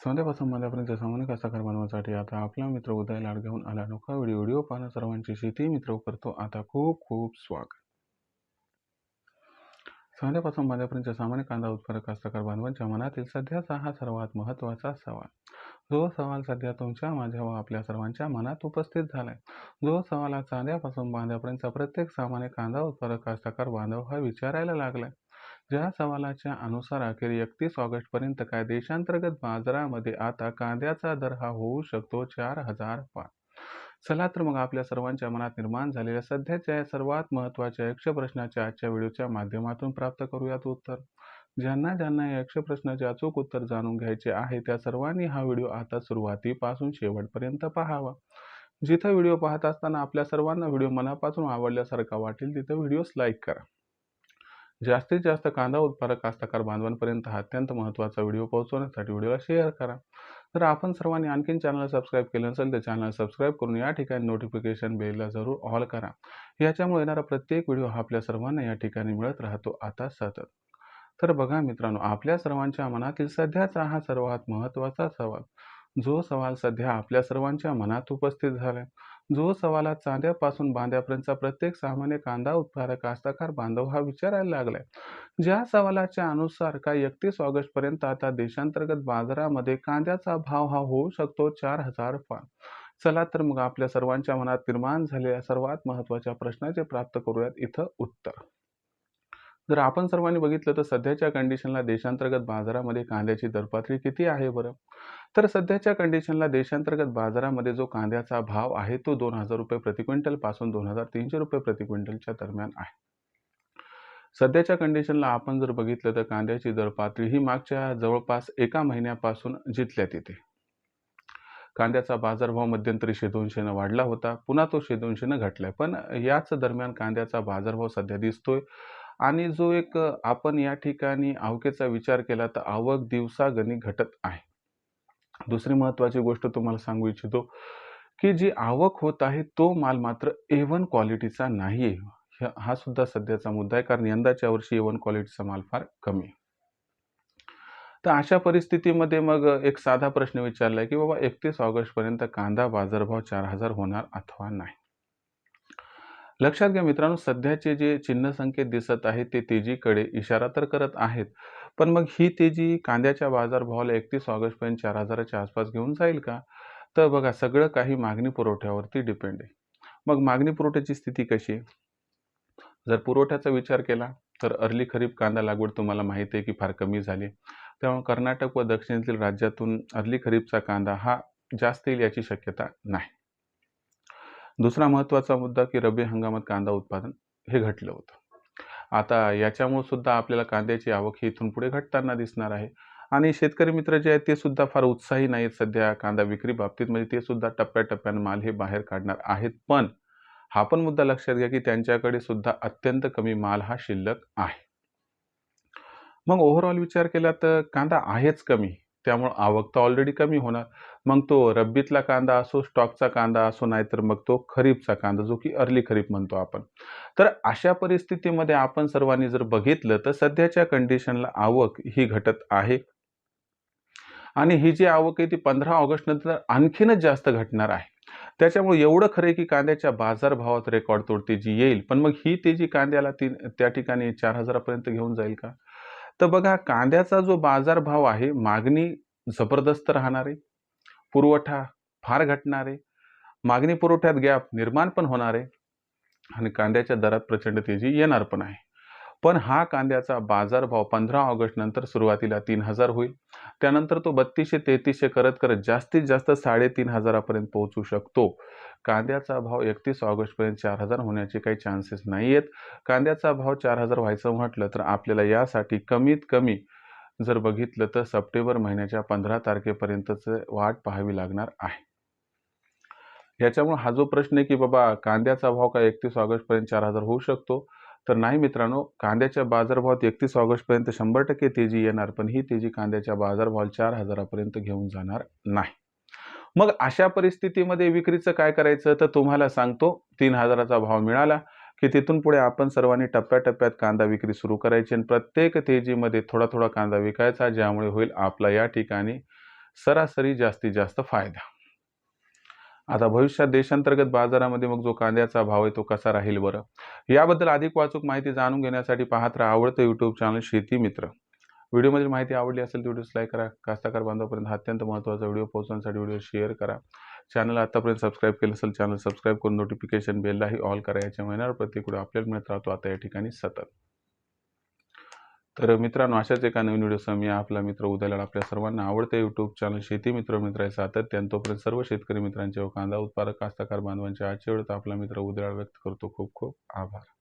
संध्यापासून मध्यापर्यंत सामान्य कसाकार बनवण्यासाठी आता आपला मित्र उदय लाड घेऊन आला नोका व्हिडिओ पाहणं सर्वांची शेती मित्र करतो आता खूप खूप स्वागत. संध्यापासून मध्यापर्यंत सामान्य कांदा उत्पादक कास्तकार बांधवांच्या मनातील सध्याचा हा सर्वात महत्त्वाचा सवाल. जो सवाल सध्या तुमच्या माझ्या व आपल्या सर्वांच्या मनात उपस्थित झालाय. जो सवाल आज चांद्यापासून बांध्यापर्यंत प्रत्येक सामान्य कांदा उत्पादक कास्तकार बांधव हा विचारायला लागलाय. ज्या सवालाच्या अनुसार अखेर 31 ऑगस्टपर्यंत काय देशांतर्गत बाजारामध्ये आता कांद्याचा दर हा होऊ शकतो 4,000 पार. चला तर मग आपल्या सर्वांच्या मनात निर्माण झालेल्या सध्याच्या या सर्वात महत्त्वाच्या यक्ष प्रश्नाच्या आजच्या व्हिडिओच्या माध्यमातून प्राप्त करूयात उत्तर. ज्यांना ज्यांना या यक्ष प्रश्नाचे अचूक उत्तर जाणून घ्यायचे आहे त्या सर्वांनी हा व्हिडिओ आता सुरुवातीपासून शेवटपर्यंत पाहावा. जिथं व्हिडिओ पाहत असताना आपल्या सर्वांना व्हिडिओ मनापासून आवडल्यासारखा वाटेल तिथं व्हिडिओस लाईक करा. जास्तीत जास्त कांदा उत्पादक कास्तकार बांधवांपर्यंत हा अत्यंत महत्त्वाचा व्हिडिओ पोहोचवण्यासाठी व्हिडिओला शेअर करा. जर आपण सर्वांनी आणखीन चॅनल सबस्क्राईब केलं नसेल तर चॅनल सबस्क्राईब करून या ठिकाणी नोटिफिकेशन बेलला जरूर ऑल करा. याच्यामुळे येणारा प्रत्येक व्हिडिओ हा आपल्या सर्वांना या ठिकाणी मिळत राहतो आता सतत. तर बघा मित्रांनो, आपल्या सर्वांच्या मनातील सध्याचा हा सर्वात महत्त्वाचा सवाल. जो सवाल सध्या आपल्या सर्वांच्या मनात उपस्थित झालाय. जो सवाल चांद्यापासून बांध्यापर्यंतचा प्रत्येक सामान्य कांदा उत्पादक कास्तकार बांधव हा विचारायला लागलाय. ज्या सवालाच्या अनुसार काय 31 ऑगस्टपर्यंत आता देशांतर्गत बाजारामध्ये कांद्याचा भाव हा होऊ शकतो 4,000 पार. चला तर मग आपल्या सर्वांच्या मनात निर्माण झालेल्या सर्वात महत्त्वाच्या प्रश्नाचे प्राप्त करूयात इथं उत्तर. जर आपण सर्वांनी बघितलं तर सध्याच्या कंडिशनला देशांतर्गत बाजारामध्ये कांद्याची दरपातळी किती आहे बरं? तर सध्याच्या कंडिशनला देशांतर्गत बाजारामध्ये जो कांद्याचा भाव आहे तो 2,000 रुपये प्रति क्विंटल पासून 2,300 रुपये प्रति क्विंटलच्या दरम्यान आहे. सध्याच्या कंडिशनला आपण जर बघितलं तर कांद्याची दरपातळी ही मागच्या जवळपास एका महिन्यापासून जिथल्या तिथे. कांद्याचा बाजारभाव मध्यंतरी 100-200 वाढला होता, पुन्हा तो 100-200 घटलाय. पण याच दरम्यान कांद्याचा बाजारभाव सध्या दिसतोय आणि जो एक आपण या ठिकाणी आवकेचा विचार केला तर आवक दिवसागणिक घटत आहे. दुसरी महत्त्वाची गोष्ट तुम्हाला सांगू इच्छितो की जी आवक होत आहे तो माल मात्र A1 क्वालिटीचा नाहीये. हा सुद्धा सध्याचा मुद्दा आहे, कारण यंदाच्या वर्षी A1 क्वालिटीचा माल फार कमी आहे. तर अशा परिस्थितीमध्ये मग एक साधा प्रश्न विचारलाय की बाबा 31 ऑगस्टपर्यंत कांदा बाजारभाव 4,000 होणार अथवा नाही. लक्षात घ्या मित्रांनो, सध्याचे जे चिन्ह संकेत दिसत आहेत ते तेजीकडे इशारा तर करत आहेत, पण मग ही तेजी कांद्याच्या बाजारभावाला 31 ऑगस्टपर्यंत 4,000च्या आसपास घेऊन जाईल का? तर बघा, सगळं काही मागणी पुरवठ्यावरती डिपेंड आहे. मग मागणी पुरवठ्याची स्थिती कशी आहे? जर पुरवठ्याचा विचार केला तर अर्ली खरीप कांदा लागवड तुम्हाला माहिती आहे की फार कमी झाली. त्यामुळे कर्नाटक व दक्षिणेतील राज्यातून अर्ली खरीपचा कांदा हा जास्त येईल याची शक्यता नाही. दुसरा महत्त्वाचा मुद्दा की रब्बी हंगामात कांदा उत्पादन हे घटलं होतं. आता याच्यामुळे सुद्धा आपल्याला कांद्याची आवक ही इथून पुढे घटताना दिसणार आहे आणि शेतकरी मित्र जे आहेत ते सुद्धा फार उत्साही नाहीत सध्या कांदा विक्री बाबतीत. म्हणजे ते सुद्धा टप्प्याटप्प्याने माल हे बाहेर काढणार आहेत. पण हा पण मुद्दा लक्षात घ्या की त्यांच्याकडे सुद्धा अत्यंत कमी माल हा शिल्लक आहे. मग ओव्हरऑल विचार केला तर कांदा आहेच कमी, त्यामुळे आवक तर ऑलरेडी कमी होणार. मग तो रब्बीतला कांदा असो, स्टॉकचा कांदा असो, नाहीतर मग तो खरीपचा कांदा जो की अर्ली खरीप म्हणतो आपण. तर अशा परिस्थितीमध्ये आपण सर्वांनी जर बघितलं तर सध्याच्या कंडिशनला आवक ही घटत आहे आणि ही जी आवक आहे ती 15 ऑगस्ट नंतर आणखीनच जास्त घटणार आहे. त्याच्यामुळे एवढं खरं आहे की कांद्याच्या बाजारभावात रेकॉर्ड तोड तेजी येईल. पण मग ही तेजी कांद्याला त्या ठिकाणी 4,000 पर्यंत घेऊन जाईल का? तर बघा, कांद्याचा जो बाजारभाव आहे, मागणी जबरदस्त राहणार आहे, पुरवठा फार घटणार आहे, मागणी पुरवठ्यात गॅप निर्माण पण होणार आहे आणि कांद्याच्या दरात प्रचंड तेजी येणार पण आहे. पण हा कांद्याचा बाजारभाव 15 ऑगस्ट नंतर सुरुवातीला 3,000 होईल. त्यानंतर तो 3200-3300 करत करत जास्तीत जास्त 3,500 पर्यंत पोहोचू शकतो. कांद्याचा भाव 31 ऑगस्टपर्यंत 4,000 होण्याचे काही चान्सेस नाही आहेत. कांद्याचा भाव 4,000 व्हायचं म्हटलं तर आपल्याला यासाठी कमीत कमी जर बघितलं तर सप्टेंबर महिन्याच्या 15 तारखेपर्यंतच वाट पाहावी लागणार आहे. याच्यामुळे हा जो प्रश्न आहे की बाबा कांद्याचा भाव काय 31 ऑगस्टपर्यंत 4,000 होऊ शकतो, तर नाही मित्रांनो. कांद्याच्या बाजारभावात 31 ऑगस्टपर्यंत 100% तेजी येणार, पण ही तेजी कांद्याच्या बाजारभावाला 4,000 पर्यंत घेऊन जाणार नाही. मग अशा परिस्थितीमध्ये विक्रीचं काय करायचं तर तुम्हाला सांगतो, 3,000चा भाव मिळाला की तिथून पुढे आपण सर्वांनी टप्प्याटप्प्यात कांदा विक्री सुरू करायची आणि प्रत्येक तेजीमध्ये थोडा थोडा कांदा विकायचा, ज्यामुळे होईल आपला या ठिकाणी सरासरी जास्तीत जास्त फायदा. आता भविष्यात देशांतर्गत बाजारामध्ये मग जो कांद्याचा भाव आहे तो कसा राहील बरं? याबद्दल अधिक अचूक माहिती जाणून घेण्यासाठी पाहत राहा आवडतं YouTube चॅनल शेती मित्र. व्हिडिओमधील माहिती आवडली असेल तर व्हिडिओस लाईक करा. कास्तकार बांधवापर्यंत हा अत्यंत महत्त्वाचा व्हिडिओ पोहोचवण्यासाठी व्हिडिओ शेअर करा. चॅनल आतापर्यंत सबस्क्राईब केलं असेल चॅनल सबस्क्राईब करून नोटिफिकेशन बेललाही ऑल करा. याच्या महिन्यावर प्रत्येक व्हिडिओ आपल्याला मिळत राहतो आता या ठिकाणी सतत. तर मित्रांनो, अशाच एका नवीन व्हिडिओसह मी आपला मित्र उदयलाल आपल्या सर्वांना आवडते YouTube चॅनल शेती मित्र सातत्याने तोपर्यंत सर्व शेतकरी मित्रांचे व कांदा उत्पादक कास्तकार बांधवांचे आजच्या वेळेत आपला मित्र उदयलाल व्यक्त करतो. खूप खूप आभार.